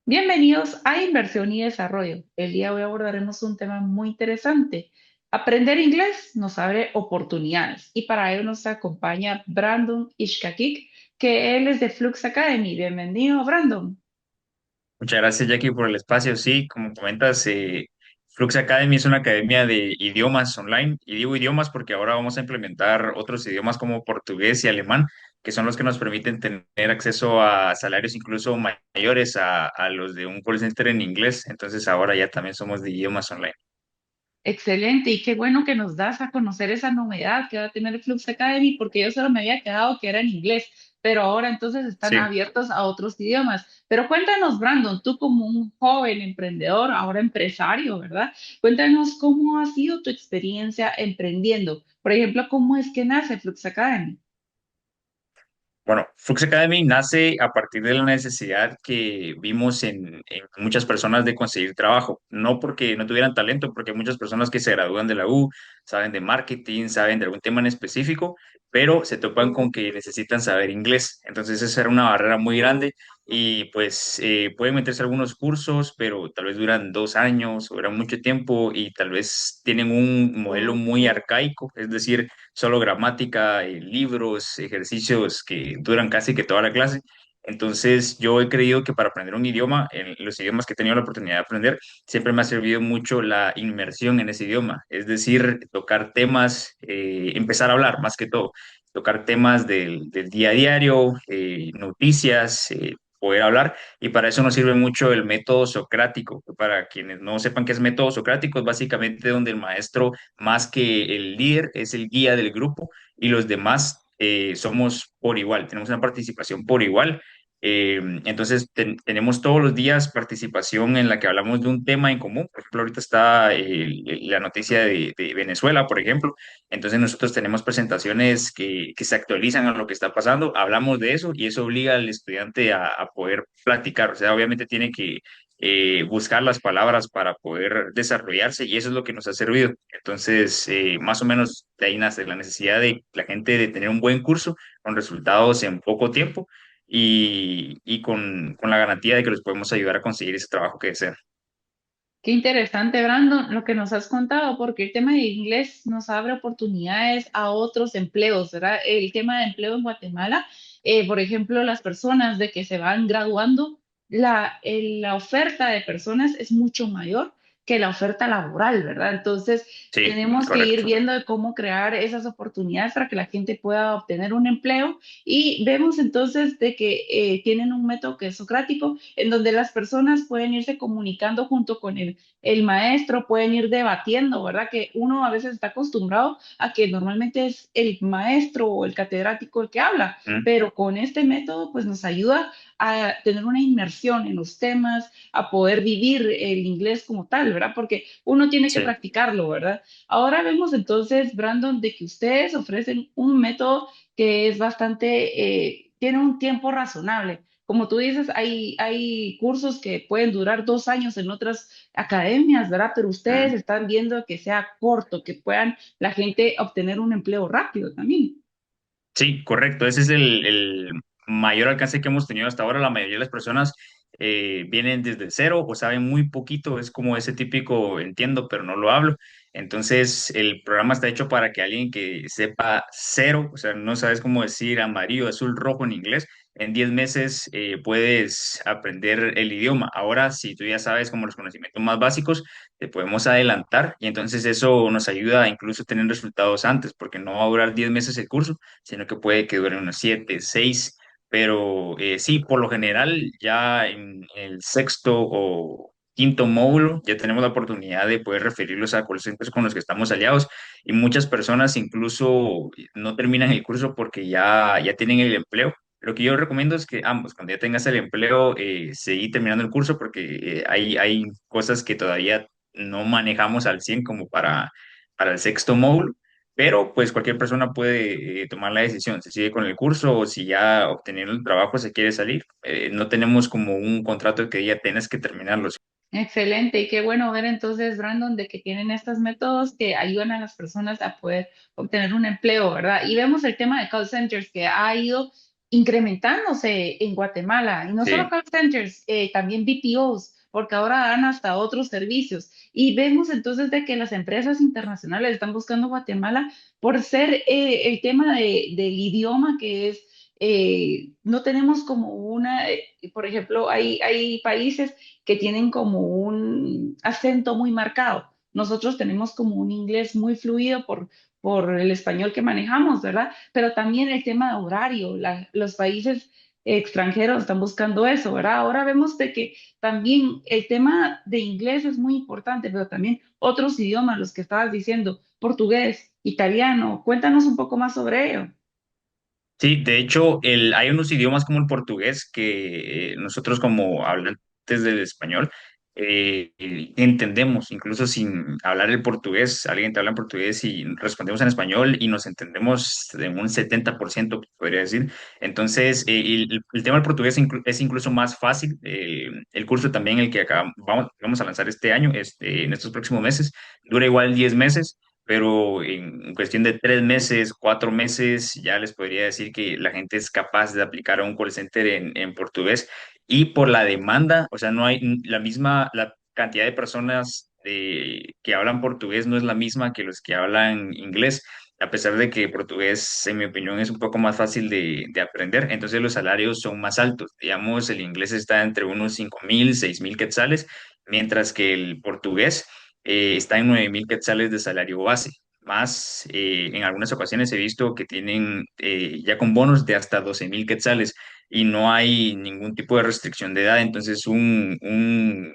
Bienvenidos a Inversión y Desarrollo. El día de hoy abordaremos un tema muy interesante. Aprender inglés nos abre oportunidades y para ello nos acompaña Brandon Ishkakik, que él es de Flux Academy. Bienvenido, Brandon. Muchas gracias, Jackie, por el espacio. Sí, como comentas, Flux Academy es una academia de idiomas online. Y digo idiomas porque ahora vamos a implementar otros idiomas como portugués y alemán, que son los que nos permiten tener acceso a salarios incluso mayores a los de un call center en inglés. Entonces ahora ya también somos de idiomas online. Excelente, y qué bueno que nos das a conocer esa novedad que va a tener Flux Academy, porque yo solo me había quedado que era en inglés, pero ahora entonces están Sí. abiertos a otros idiomas. Pero cuéntanos, Brandon, tú como un joven emprendedor, ahora empresario, ¿verdad? Cuéntanos cómo ha sido tu experiencia emprendiendo. Por ejemplo, ¿cómo es que nace Flux Academy? Bueno, Flux Academy nace a partir de la necesidad que vimos en muchas personas de conseguir trabajo, no porque no tuvieran talento, porque hay muchas personas que se gradúan de la U, saben de marketing, saben de algún tema en específico, pero se topan con que necesitan saber inglés. Entonces esa era una barrera muy grande y pues pueden meterse a algunos cursos, pero tal vez duran 2 años o duran mucho tiempo y tal vez tienen un modelo muy arcaico, es decir, solo gramática, libros, ejercicios que duran casi que toda la clase. Entonces, yo he creído que para aprender un idioma, en los idiomas que he tenido la oportunidad de aprender, siempre me ha servido mucho la inmersión en ese idioma, es decir, tocar temas, empezar a hablar más que todo, tocar temas del día a diario, noticias, poder hablar, y para eso nos sirve mucho el método socrático. Para quienes no sepan qué es método socrático, es básicamente donde el maestro más que el líder, es el guía del grupo y los demás somos por igual, tenemos una participación por igual. Entonces, tenemos todos los días participación en la que hablamos de un tema en común. Por ejemplo, ahorita está la noticia de Venezuela, por ejemplo. Entonces, nosotros tenemos presentaciones que se actualizan a lo que está pasando, hablamos de eso y eso obliga al estudiante a poder platicar. O sea, obviamente tiene que buscar las palabras para poder desarrollarse y eso es lo que nos ha servido. Entonces, más o menos de ahí nace la necesidad de la gente de tener un buen curso con resultados en poco tiempo y con la garantía de que los podemos ayudar a conseguir ese trabajo que desean. Qué interesante, Brandon, lo que nos has contado, porque el tema de inglés nos abre oportunidades a otros empleos, ¿verdad? El tema de empleo en Guatemala, por ejemplo, las personas de que se van graduando, la oferta de personas es mucho mayor que la oferta laboral, ¿verdad? Entonces, Sí, tenemos que ir correcto. viendo de cómo crear esas oportunidades para que la gente pueda obtener un empleo y vemos entonces de que tienen un método que es socrático, en donde las personas pueden irse comunicando junto con el maestro, pueden ir debatiendo, ¿verdad? Que uno a veces está acostumbrado a que normalmente es el maestro o el catedrático el que habla, Mm. pero con este método pues nos ayuda a tener una inmersión en los temas, a poder vivir el inglés como tal, ¿verdad? Porque uno tiene que Sí. practicarlo, ¿verdad? Ahora vemos entonces, Brandon, de que ustedes ofrecen un método que es bastante, tiene un tiempo razonable. Como tú dices, hay cursos que pueden durar 2 años en otras academias, ¿verdad? Pero ustedes Mm. están viendo que sea corto, que puedan la gente obtener un empleo rápido también. Sí, correcto. Ese es el mayor alcance que hemos tenido hasta ahora. La mayoría de las personas vienen desde cero o saben muy poquito. Es como ese típico entiendo, pero no lo hablo. Entonces, el programa está hecho para que alguien que sepa cero, o sea, no sabes cómo decir amarillo, azul, rojo en inglés, en 10 meses puedes aprender el idioma. Ahora, si tú ya sabes como los conocimientos más básicos, te podemos adelantar y entonces eso nos ayuda a incluso tener resultados antes, porque no va a durar 10 meses el curso, sino que puede que duren unos 7, 6, pero sí, por lo general ya en el sexto o quinto módulo ya tenemos la oportunidad de poder referirlos a call centers con los que estamos aliados y muchas personas incluso no terminan el curso porque ya tienen el empleo. Lo que yo recomiendo es que ambos, cuando ya tengas el empleo, seguir terminando el curso porque hay cosas que todavía no manejamos al 100 como para el sexto módulo, pero pues cualquier persona puede tomar la decisión, si sigue con el curso o si ya obteniendo el trabajo se quiere salir. No tenemos como un contrato que ya tienes que terminarlo. Excelente, y qué bueno ver entonces, Brandon, de que tienen estos métodos que ayudan a las personas a poder obtener un empleo, ¿verdad? Y vemos el tema de call centers que ha ido incrementándose en Guatemala, y no solo Sí. call centers, también BPOs, porque ahora dan hasta otros servicios. Y vemos entonces de que las empresas internacionales están buscando Guatemala por ser el tema del idioma que es, no tenemos como una, por ejemplo, hay países que tienen como un acento muy marcado. Nosotros tenemos como un inglés muy fluido por el español que manejamos, ¿verdad? Pero también el tema de horario, los países extranjeros están buscando eso, ¿verdad? Ahora vemos de que también el tema de inglés es muy importante, pero también otros idiomas, los que estabas diciendo, portugués, italiano, cuéntanos un poco más sobre ello. Sí, de hecho, hay unos idiomas como el portugués que nosotros como hablantes del español entendemos, incluso sin hablar el portugués, alguien te habla en portugués y respondemos en español y nos entendemos de un 70%, podría decir. Entonces, el tema del portugués es incluso más fácil. El curso también, el que vamos a lanzar este año, en estos próximos meses, dura igual 10 meses, pero en cuestión de 3 meses, 4 meses, ya les podría decir que la gente es capaz de aplicar a un call center en portugués. Y por la demanda, o sea, no hay la cantidad de personas que hablan portugués no es la misma que los que hablan inglés, a pesar de que portugués, en mi opinión, es un poco más fácil de aprender, entonces los salarios son más altos. Digamos, el inglés está entre unos 5.000, 6.000 quetzales, mientras que el portugués está en 9.000 quetzales de salario base. Más, en algunas ocasiones he visto que tienen ya con bonos de hasta 12.000 quetzales y no hay ningún tipo de restricción de edad. Entonces, un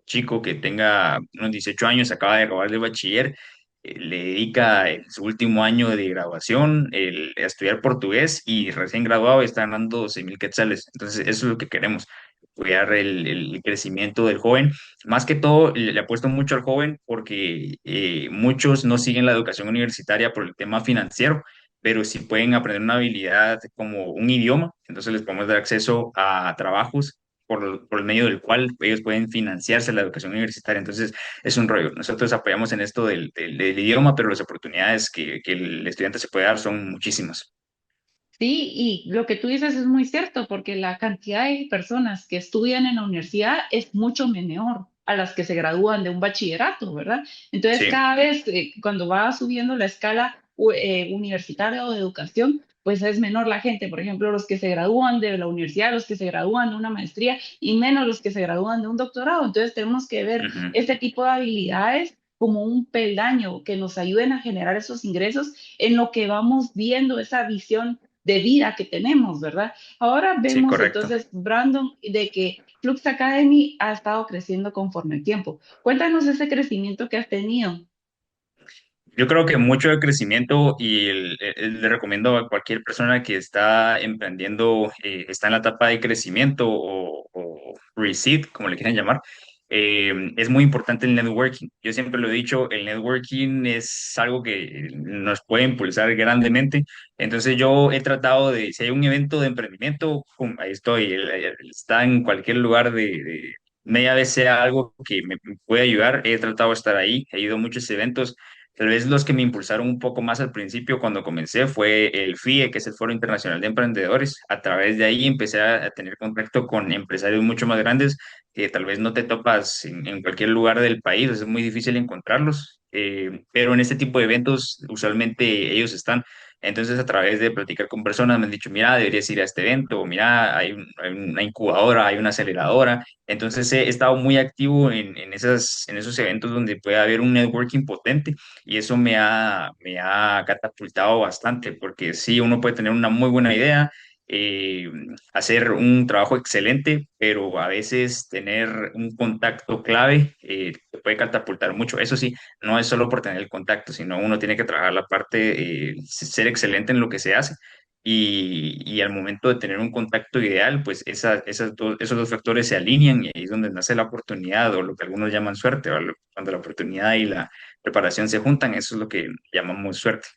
chico que tenga unos 18 años, acaba de acabar de bachiller, le dedica su último año de graduación a estudiar portugués y recién graduado está ganando 12.000 quetzales. Entonces, eso es lo que queremos, cuidar el crecimiento del joven. Más que todo, le apuesto mucho al joven porque muchos no siguen la educación universitaria por el tema financiero, pero si pueden aprender una habilidad como un idioma, entonces les podemos dar acceso a trabajos por el medio del cual ellos pueden financiarse la educación universitaria. Entonces, es un rollo. Nosotros apoyamos en esto del idioma, pero las oportunidades que el estudiante se puede dar son muchísimas. Sí, y lo que tú dices es muy cierto, porque la cantidad de personas que estudian en la universidad es mucho menor a las que se gradúan de un bachillerato, ¿verdad? Entonces, Sí, cada vez cuando va subiendo la escala universitaria o de educación, pues es menor la gente. Por ejemplo, los que se gradúan de la universidad, los que se gradúan de una maestría y menos los que se gradúan de un doctorado. Entonces, tenemos que ver ujú, este tipo de habilidades como un peldaño que nos ayuden a generar esos ingresos en lo que vamos viendo esa visión de vida que tenemos, ¿verdad? Ahora sí, vemos correcto. entonces, Brandon, de que Flux Academy ha estado creciendo conforme el tiempo. Cuéntanos ese crecimiento que has tenido. Yo creo que mucho de crecimiento y le recomiendo a cualquier persona que está emprendiendo, está en la etapa de crecimiento o reseed, como le quieran llamar, es muy importante el networking. Yo siempre lo he dicho, el networking es algo que nos puede impulsar grandemente. Entonces yo he tratado de, si hay un evento de emprendimiento, pum, ahí estoy, está en cualquier lugar media vez sea algo que me puede ayudar, he tratado de estar ahí, he ido a muchos eventos. Tal vez los que me impulsaron un poco más al principio cuando comencé fue el FIE, que es el Foro Internacional de Emprendedores. A través de ahí empecé a tener contacto con empresarios mucho más grandes que tal vez no te topas en cualquier lugar del país, es muy difícil encontrarlos, pero en este tipo de eventos usualmente ellos están. Entonces, a través de platicar con personas, me han dicho, mira, deberías ir a este evento, o mira, hay una incubadora, hay una aceleradora. Entonces, he estado muy activo en esos eventos donde puede haber un networking potente y eso me ha catapultado bastante, porque sí, uno puede tener una muy buena idea, eh, hacer un trabajo excelente, pero a veces tener un contacto clave te puede catapultar mucho. Eso sí, no es solo por tener el contacto, sino uno tiene que trabajar la parte, ser excelente en lo que se hace. Y al momento de tener un contacto ideal, pues esos dos factores se alinean y ahí es donde nace la oportunidad o lo que algunos llaman suerte, ¿verdad? Cuando la oportunidad y la preparación se juntan, eso es lo que llamamos suerte.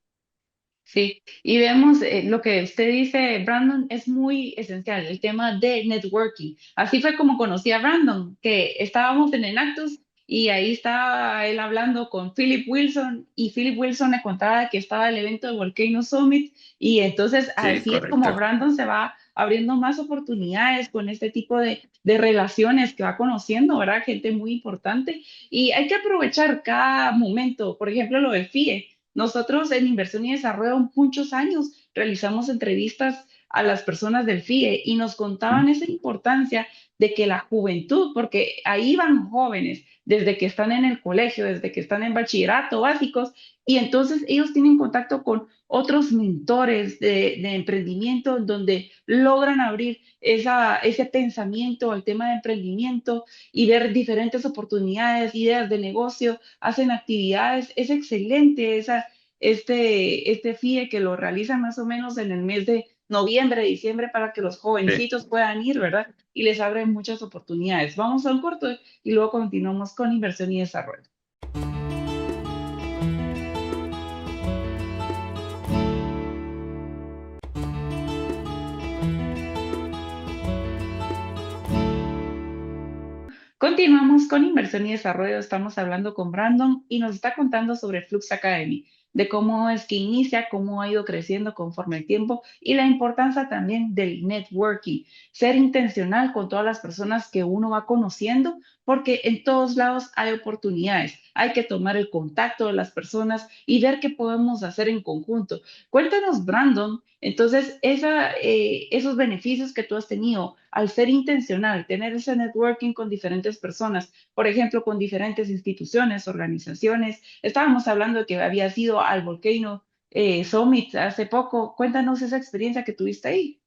Sí, y vemos lo que usted dice, Brandon, es muy esencial, el tema de networking. Así fue como conocí a Brandon, que estábamos en Enactus y ahí estaba él hablando con Philip Wilson y Philip Wilson le contaba que estaba el evento de Volcano Summit y entonces Sí, así es como correcto. Brandon se va abriendo más oportunidades con este tipo de relaciones que va conociendo, ¿verdad? Gente muy importante y hay que aprovechar cada momento. Por ejemplo, lo del FIE. Nosotros en Inversión y Desarrollo muchos años realizamos entrevistas a las personas del FIE y nos contaban esa importancia de que la juventud, porque ahí van jóvenes desde que están en el colegio, desde que están en bachillerato básicos, y entonces ellos tienen contacto con otros mentores de emprendimiento en donde logran abrir ese pensamiento al tema de emprendimiento y ver diferentes oportunidades, ideas de negocio, hacen actividades. Es excelente este FIE que lo realizan más o menos en el mes de noviembre, diciembre, para que los Sí. jovencitos puedan ir, ¿verdad? Y les abren muchas oportunidades. Vamos a un corto y luego continuamos con inversión y desarrollo. Continuamos con inversión y desarrollo. Estamos hablando con Brandon y nos está contando sobre Flux Academy, de cómo es que inicia, cómo ha ido creciendo conforme el tiempo y la importancia también del networking, ser intencional con todas las personas que uno va conociendo, porque en todos lados hay oportunidades. Hay que tomar el contacto de las personas y ver qué podemos hacer en conjunto. Cuéntanos, Brandon, entonces, esos beneficios que tú has tenido al ser intencional, tener ese networking con diferentes personas, por ejemplo, con diferentes instituciones, organizaciones. Estábamos hablando de que habías ido al Volcano Summit hace poco. Cuéntanos esa experiencia que tuviste ahí.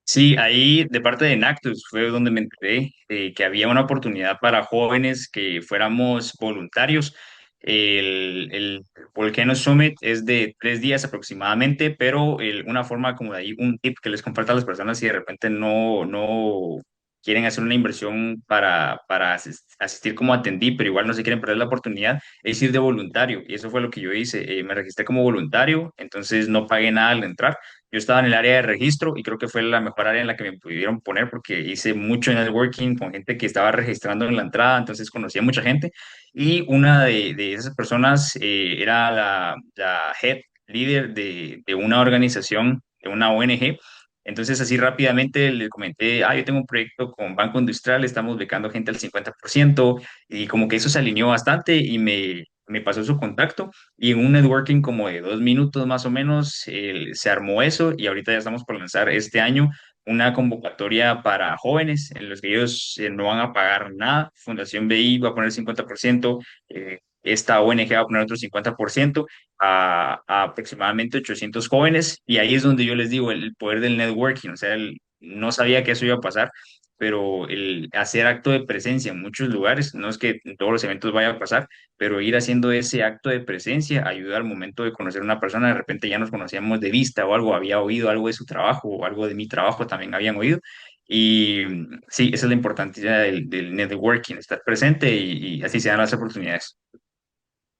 Sí, ahí de parte de Nactus fue donde me enteré que había una oportunidad para jóvenes que fuéramos voluntarios. El Volcano Summit es de 3 días aproximadamente, pero una forma como de ahí, un tip que les comparto a las personas si de repente no quieren hacer una inversión para asistir como atendí, pero igual no se quieren perder la oportunidad, es ir de voluntario. Y eso fue lo que yo hice. Me registré como voluntario, entonces no pagué nada al entrar. Yo estaba en el área de registro y creo que fue la mejor área en la que me pudieron poner porque hice mucho networking con gente que estaba registrando en la entrada, entonces conocí a mucha gente y una de esas personas era la head líder de una organización, de una ONG. Entonces así rápidamente le comenté, yo tengo un proyecto con Banco Industrial, estamos becando gente al 50% y como que eso se alineó bastante y me pasó su contacto. Y en un networking como de 2 minutos más o menos, se armó eso y ahorita ya estamos por lanzar este año una convocatoria para jóvenes en los que ellos no van a pagar nada. Fundación BI va a poner 50%, esta ONG va a poner otro 50% a aproximadamente 800 jóvenes y ahí es donde yo les digo el poder del networking. O sea, no sabía que eso iba a pasar, pero el hacer acto de presencia en muchos lugares, no es que en todos los eventos vaya a pasar, pero ir haciendo ese acto de presencia ayuda al momento de conocer a una persona. De repente ya nos conocíamos de vista o algo, había oído algo de su trabajo o algo de mi trabajo también habían oído. Y sí, esa es la importancia del networking, estar presente y así se dan las oportunidades.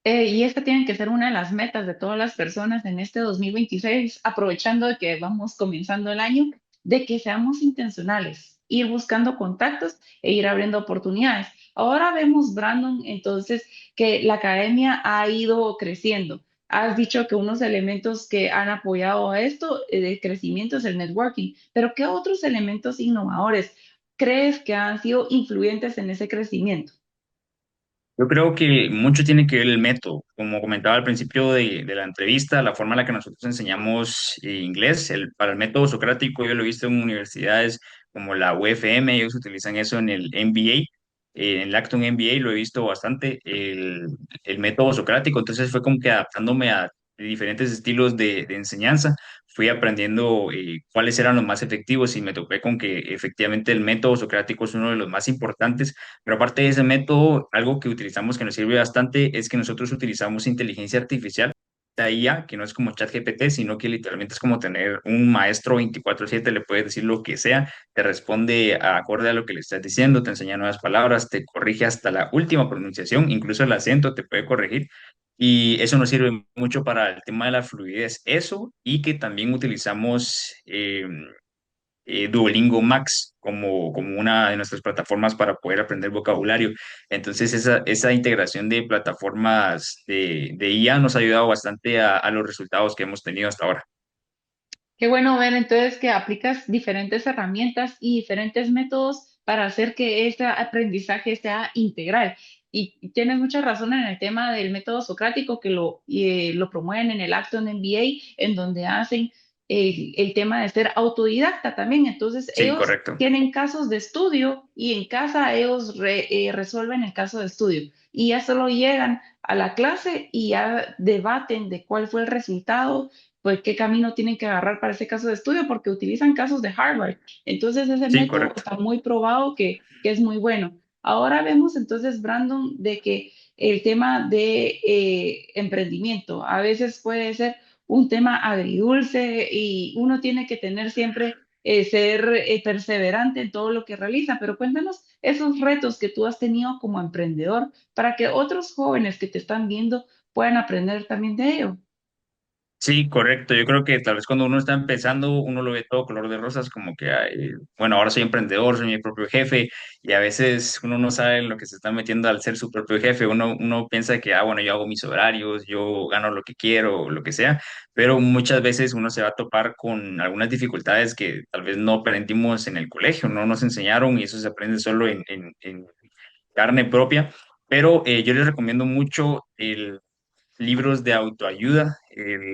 Y esta tiene que ser una de las metas de todas las personas en este 2026, aprovechando de que vamos comenzando el año, de que seamos intencionales, ir buscando contactos e ir abriendo oportunidades. Ahora vemos, Brandon, entonces, que la academia ha ido creciendo. Has dicho que unos elementos que han apoyado a esto de crecimiento es el networking, pero ¿qué otros elementos innovadores crees que han sido influyentes en ese crecimiento? Yo creo que mucho tiene que ver el método. Como comentaba al principio de la entrevista, la forma en la que nosotros enseñamos inglés, para el método socrático, yo lo he visto en universidades como la UFM, ellos utilizan eso en el MBA, en el Acton MBA lo he visto bastante, el método socrático, entonces fue como que adaptándome a diferentes estilos de enseñanza, fui aprendiendo cuáles eran los más efectivos y me topé con que efectivamente el método socrático es uno de los más importantes, pero aparte de ese método, algo que utilizamos que nos sirve bastante es que nosotros utilizamos inteligencia artificial, la IA, que no es como ChatGPT, sino que literalmente es como tener un maestro 24/7, le puedes decir lo que sea, te responde acorde a lo que le estás diciendo, te enseña nuevas palabras, te corrige hasta la última pronunciación, incluso el acento te puede corregir. Y eso nos sirve mucho para el tema de la fluidez. Eso y que también utilizamos Duolingo Max como una de nuestras plataformas para poder aprender vocabulario. Entonces, esa integración de plataformas de IA nos ha ayudado bastante a los resultados que hemos tenido hasta ahora. Qué bueno ver entonces que aplicas diferentes herramientas y diferentes métodos para hacer que ese aprendizaje sea integral. Y tienes mucha razón en el tema del método socrático que lo promueven en el Acton MBA, en donde hacen el tema de ser autodidacta también. Entonces, Sí, ellos correcto. tienen casos de estudio y en casa ellos resuelven el caso de estudio. Y ya solo llegan a la clase y ya debaten de cuál fue el resultado, pues qué camino tienen que agarrar para ese caso de estudio, porque utilizan casos de Harvard. Entonces, ese Sí, método correcto. está muy probado que es muy bueno. Ahora vemos entonces, Brandon, de que el tema de emprendimiento a veces puede ser un tema agridulce y uno tiene que tener siempre, ser perseverante en todo lo que realiza, pero cuéntanos esos retos que tú has tenido como emprendedor para que otros jóvenes que te están viendo puedan aprender también de ello. Sí, correcto. Yo creo que tal vez cuando uno está empezando, uno lo ve todo color de rosas, como que, ay, bueno, ahora soy emprendedor, soy mi propio jefe, y a veces uno no sabe en lo que se está metiendo al ser su propio jefe. Uno piensa que, ah, bueno, yo hago mis horarios, yo gano lo que quiero, lo que sea, pero muchas veces uno se va a topar con algunas dificultades que tal vez no aprendimos en el colegio, no nos enseñaron y eso se aprende solo en carne propia. Pero yo les recomiendo mucho libros de autoayuda.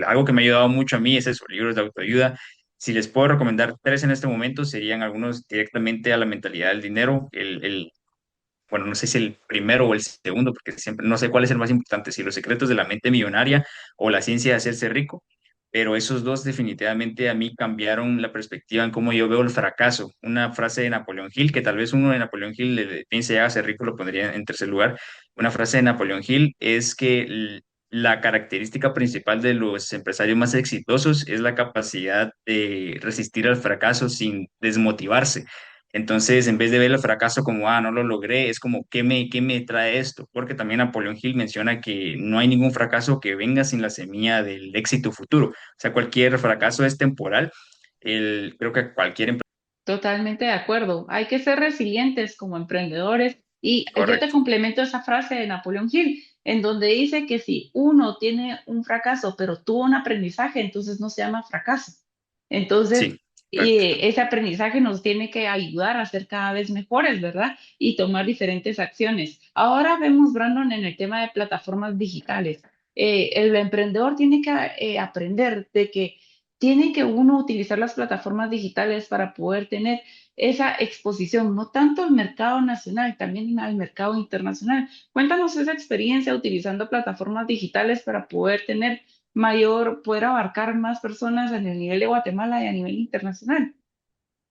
Algo que me ha ayudado mucho a mí es eso, libros de autoayuda. Si les puedo recomendar tres en este momento, serían algunos directamente a la mentalidad del dinero. Bueno, no sé si el primero o el segundo, porque siempre no sé cuál es el más importante, si los secretos de la mente millonaria o la ciencia de hacerse rico. Pero esos dos definitivamente a mí cambiaron la perspectiva en cómo yo veo el fracaso. Una frase de Napoleón Hill, que tal vez uno de Napoleón Hill le piense ya ser rico, lo pondría en tercer lugar. Una frase de Napoleón Hill es que la característica principal de los empresarios más exitosos es la capacidad de resistir al fracaso sin desmotivarse. Entonces, en vez de ver el fracaso como, ah, no lo logré, es como, qué me trae esto? Porque también Napoleón Hill menciona que no hay ningún fracaso que venga sin la semilla del éxito futuro. O sea, cualquier fracaso es temporal. Creo que cualquier... Totalmente de acuerdo. Hay que ser resilientes como emprendedores. Y yo te Correcto. complemento esa frase de Napoleón Hill, en donde dice que si uno tiene un fracaso, pero tuvo un aprendizaje, entonces no se llama fracaso. Entonces, Sí, correcto. ese aprendizaje nos tiene que ayudar a ser cada vez mejores, ¿verdad? Y tomar diferentes acciones. Ahora vemos, Brandon, en el tema de plataformas digitales. El emprendedor tiene que aprender de que tiene que uno utilizar las plataformas digitales para poder tener esa exposición, no tanto al mercado nacional, también al mercado internacional. Cuéntanos esa experiencia utilizando plataformas digitales para poder tener poder abarcar más personas en el nivel de Guatemala y a nivel internacional.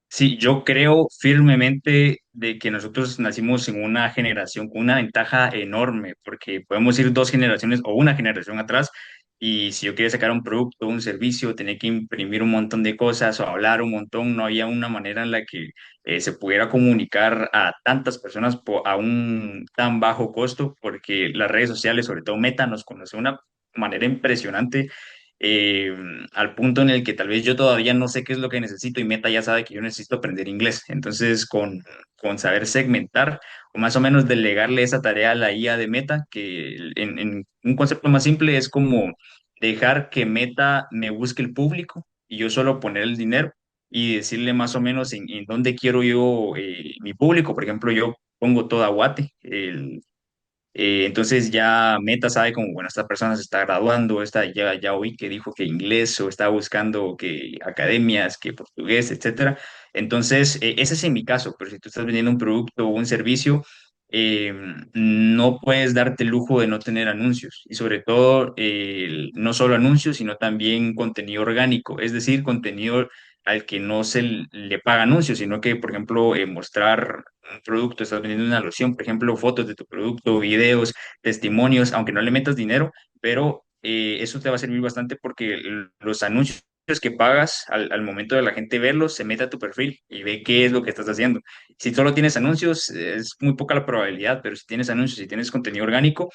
Sí, yo creo firmemente de que nosotros nacimos en una generación con una ventaja enorme, porque podemos ir dos generaciones o una generación atrás y si yo quería sacar un producto o un servicio, tenía que imprimir un montón de cosas o hablar un montón, no había una manera en la que se pudiera comunicar a tantas personas a un tan bajo costo, porque las redes sociales, sobre todo Meta, nos conoce de una manera impresionante, eh, al punto en el que tal vez yo todavía no sé qué es lo que necesito y Meta ya sabe que yo necesito aprender inglés. Entonces, con saber segmentar o más o menos delegarle esa tarea a la IA de Meta, que en un concepto más simple es como dejar que Meta me busque el público y yo solo poner el dinero y decirle más o menos en dónde quiero yo mi público. Por ejemplo, yo pongo toda Guate, entonces ya Meta sabe como, bueno, esta persona se está graduando, ya oí que dijo que inglés o está buscando que academias, que portugués, etcétera. Entonces, ese es en mi caso, pero si tú estás vendiendo un producto o un servicio, eh, no puedes darte el lujo de no tener anuncios y sobre todo no solo anuncios, sino también contenido orgánico, es decir, contenido al que no le paga anuncios, sino que, por ejemplo, mostrar un producto, estás vendiendo una loción, por ejemplo, fotos de tu producto, videos, testimonios, aunque no le metas dinero, pero eso te va a servir bastante porque los anuncios que pagas al momento de la gente verlos, se mete a tu perfil y ve qué es lo que estás haciendo. Si solo tienes anuncios, es muy poca la probabilidad, pero si tienes anuncios, si tienes contenido orgánico,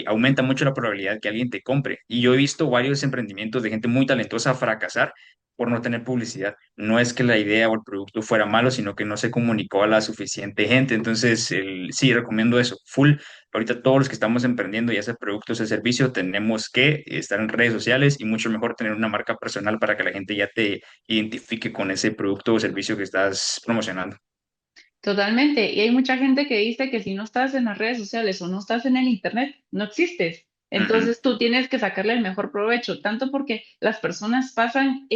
aumenta mucho la probabilidad que alguien te compre. Y yo he visto varios emprendimientos de gente muy talentosa fracasar por no tener publicidad. No es que la idea o el producto fuera malo, sino que no se comunicó a la suficiente gente. Entonces, sí, recomiendo eso. Full. Ahorita todos los que estamos emprendiendo, ya sea productos o servicios, tenemos que estar en redes sociales y mucho mejor tener una marca personal para que la gente ya te identifique con ese producto o servicio que estás promocionando. Totalmente. Y hay mucha gente que dice que si no estás en las redes sociales o no estás en el internet, no existes. Ujú. Entonces tú tienes que sacarle el mejor provecho, tanto porque las personas pasan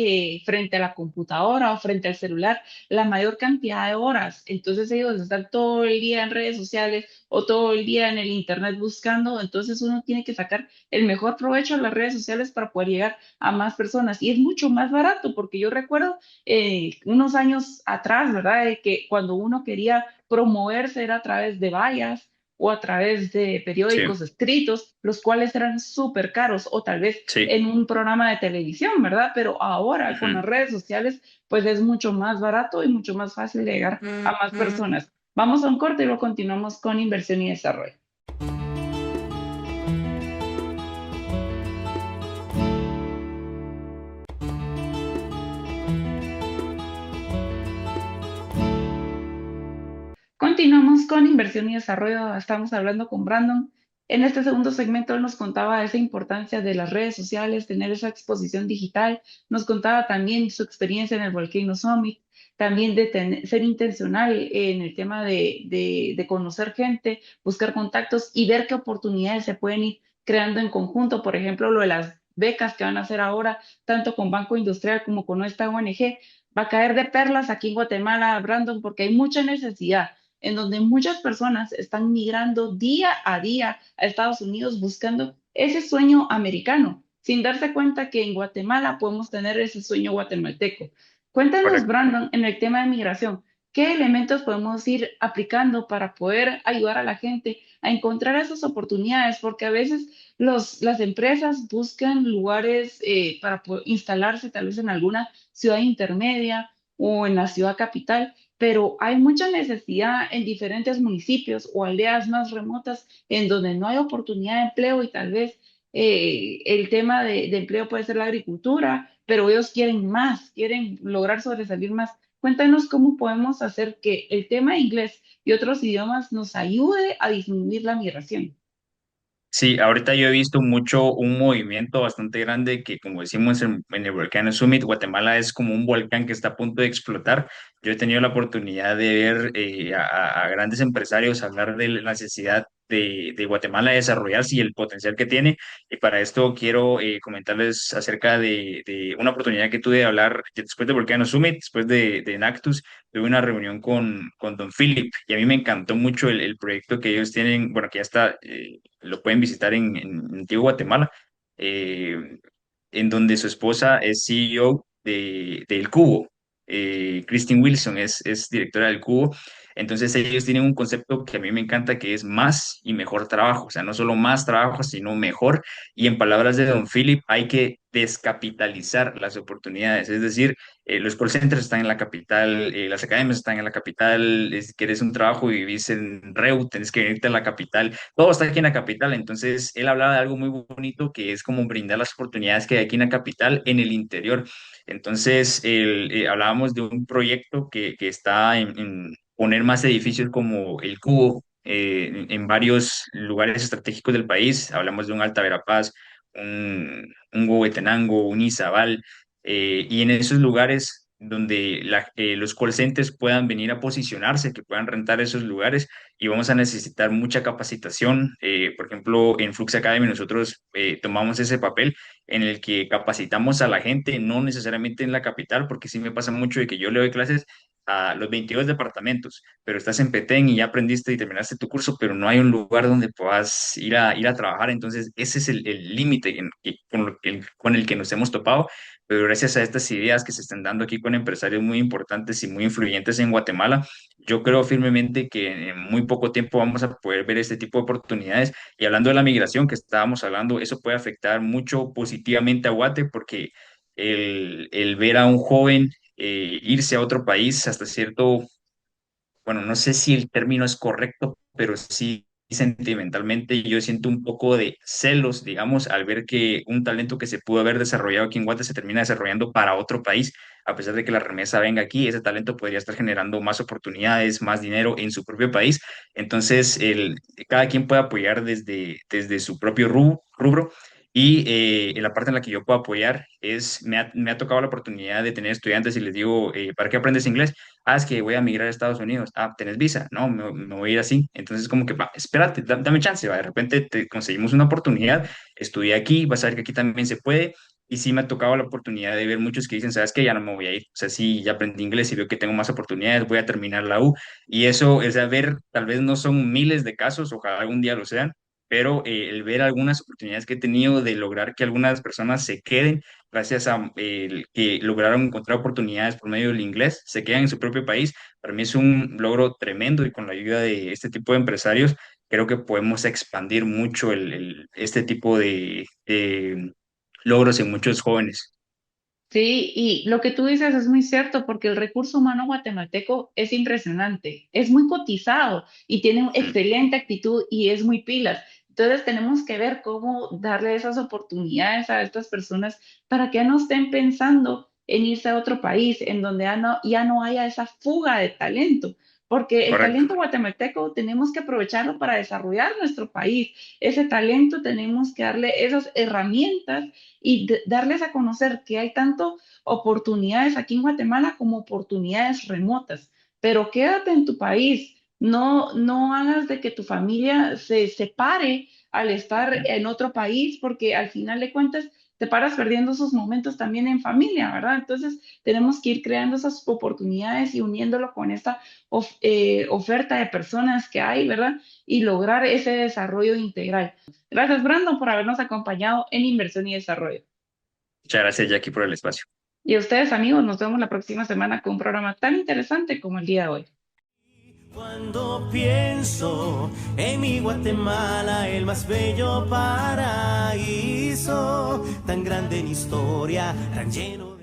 frente a la computadora o frente al celular la mayor cantidad de horas. Entonces ellos están todo el día en redes sociales o todo el día en el internet buscando. Entonces uno tiene que sacar el mejor provecho a las redes sociales para poder llegar a más personas. Y es mucho más barato porque yo recuerdo unos años atrás, ¿verdad? De que cuando uno quería promoverse era a través de vallas o a través de Sí, periódicos escritos, los cuales eran súper caros, o tal vez sí. en un programa de televisión, ¿verdad? Pero ahora con Ujú. las redes sociales, pues es mucho más barato y mucho más fácil de llegar a más personas. Vamos a un corte y luego continuamos con inversión y desarrollo. Continuamos con inversión y desarrollo. Estamos hablando con Brandon. En este segundo segmento él nos contaba esa importancia de las redes sociales, tener esa exposición digital. Nos contaba también su experiencia en el Volcano Summit, también de ser intencional en el tema de conocer gente, buscar contactos y ver qué oportunidades se pueden ir creando en conjunto. Por ejemplo, lo de las becas que van a hacer ahora, tanto con Banco Industrial como con esta ONG, va a caer de perlas aquí en Guatemala, Brandon, porque hay mucha necesidad en donde muchas personas están migrando día a día a Estados Unidos buscando ese sueño americano, sin darse cuenta que en Guatemala podemos tener ese sueño guatemalteco. Cuéntanos, Correcto. Brandon, en el tema de migración, ¿qué elementos podemos ir aplicando para poder ayudar a la gente a encontrar esas oportunidades? Porque a veces las empresas buscan lugares para instalarse tal vez en alguna ciudad intermedia o en la ciudad capital, pero hay mucha necesidad en diferentes municipios o aldeas más remotas en donde no hay oportunidad de empleo y tal vez el tema de empleo puede ser la agricultura, pero ellos quieren más, quieren lograr sobresalir más. Cuéntanos cómo podemos hacer que el tema de inglés y otros idiomas nos ayude a disminuir la migración. Sí, ahorita yo he visto mucho un movimiento bastante grande que, como decimos en el Volcano Summit, Guatemala es como un volcán que está a punto de explotar. Yo he tenido la oportunidad de ver a grandes empresarios hablar de la necesidad de Guatemala de desarrollarse y el potencial que tiene. Y para esto quiero comentarles acerca de una oportunidad que tuve de hablar después del Volcano Summit, después de Nactus. Tuve una reunión con Don Philip y a mí me encantó mucho el proyecto que ellos tienen, bueno, que ya está, lo pueden visitar en Antigua Guatemala, eh, en donde su esposa es CEO del Cubo. Christine Wilson es directora del Cubo. Entonces ellos tienen un concepto que a mí me encanta, que es más y mejor trabajo. O sea, no solo más trabajo, sino mejor. Y en palabras de Don Philip, hay que descapitalizar las oportunidades. Es decir, los call centers están en la capital, las academias están en la capital, si quieres un trabajo y vivís en Reu, tenés que venirte a la capital, todo está aquí en la capital. Entonces, él hablaba de algo muy bonito que es como brindar las oportunidades que hay aquí en la capital, en el interior. Entonces, hablábamos de un proyecto que está en poner más edificios como el Cubo en varios lugares estratégicos del país. Hablamos de un Alta Verapaz, un Huehuetenango, un Izabal, y en esos lugares donde los call centers puedan venir a posicionarse, que puedan rentar esos lugares, y vamos a necesitar mucha capacitación. Por ejemplo, en Flux Academy nosotros tomamos ese papel en el que capacitamos a la gente, no necesariamente en la capital, porque sí me pasa mucho de que yo le doy clases a los 22 departamentos, pero estás en Petén y ya aprendiste y terminaste tu curso, pero no hay un lugar donde puedas ir a trabajar. Entonces, ese es el límite con el que nos hemos topado, pero gracias a estas ideas que se están dando aquí con empresarios muy importantes y muy influyentes en Guatemala, yo creo firmemente que en muy poco tiempo vamos a poder ver este tipo de oportunidades. Y hablando de la migración que estábamos hablando, eso puede afectar mucho positivamente a Guate, porque el ver a un joven irse a otro país hasta cierto bueno, no sé si el término es correcto, pero sí sentimentalmente yo siento un poco de celos, digamos, al ver que un talento que se pudo haber desarrollado aquí en Guate se termina desarrollando para otro país, a pesar de que la remesa venga aquí, ese talento podría estar generando más oportunidades, más dinero en su propio país. Entonces, cada quien puede apoyar desde su propio rubro. Y en la parte en la que yo puedo apoyar me ha tocado la oportunidad de tener estudiantes y les digo, ¿para qué aprendes inglés? Ah, es que voy a migrar a Estados Unidos. Ah, ¿tenés visa? No, me voy a ir así. Entonces, como que, va, espérate, dame chance, va. De repente te conseguimos una oportunidad, estudié aquí, vas a ver que aquí también se puede. Y sí me ha tocado la oportunidad de ver muchos que dicen, ¿sabes qué? Ya no me voy a ir. O sea, sí, ya aprendí inglés y veo que tengo más oportunidades, voy a terminar la U. Y eso es a ver, tal vez no son miles de casos, ojalá algún día lo sean, pero el ver algunas oportunidades que he tenido de lograr que algunas personas se queden gracias a que lograron encontrar oportunidades por medio del inglés, se quedan en su propio país. Para mí es un logro tremendo y con la ayuda de este tipo de empresarios creo que podemos expandir mucho este tipo de logros en muchos jóvenes. Sí, y lo que tú dices es muy cierto porque el recurso humano guatemalteco es impresionante, es muy cotizado y tiene una Mm, excelente actitud y es muy pilas. Entonces tenemos que ver cómo darle esas oportunidades a estas personas para que no estén pensando en irse a otro país en donde ya no haya esa fuga de talento, porque el correcto. talento guatemalteco tenemos que aprovecharlo para desarrollar nuestro país. Ese talento tenemos que darle esas herramientas y darles a conocer que hay tanto oportunidades aquí en Guatemala como oportunidades remotas, pero quédate en tu país, no hagas de que tu familia se separe al estar Ujú. en otro país, porque al final de cuentas te paras perdiendo esos momentos también en familia, ¿verdad? Entonces tenemos que ir creando esas oportunidades y uniéndolo con esta oferta de personas que hay, ¿verdad? Y lograr ese desarrollo integral. Gracias, Brandon, por habernos acompañado en Inversión y Desarrollo. Muchas gracias, Jackie, por el espacio. Y a ustedes, amigos, nos vemos la próxima semana con un programa tan interesante como el día de hoy. Cuando pienso en mi Guatemala, el más bello paraíso, tan grande en historia, tan lleno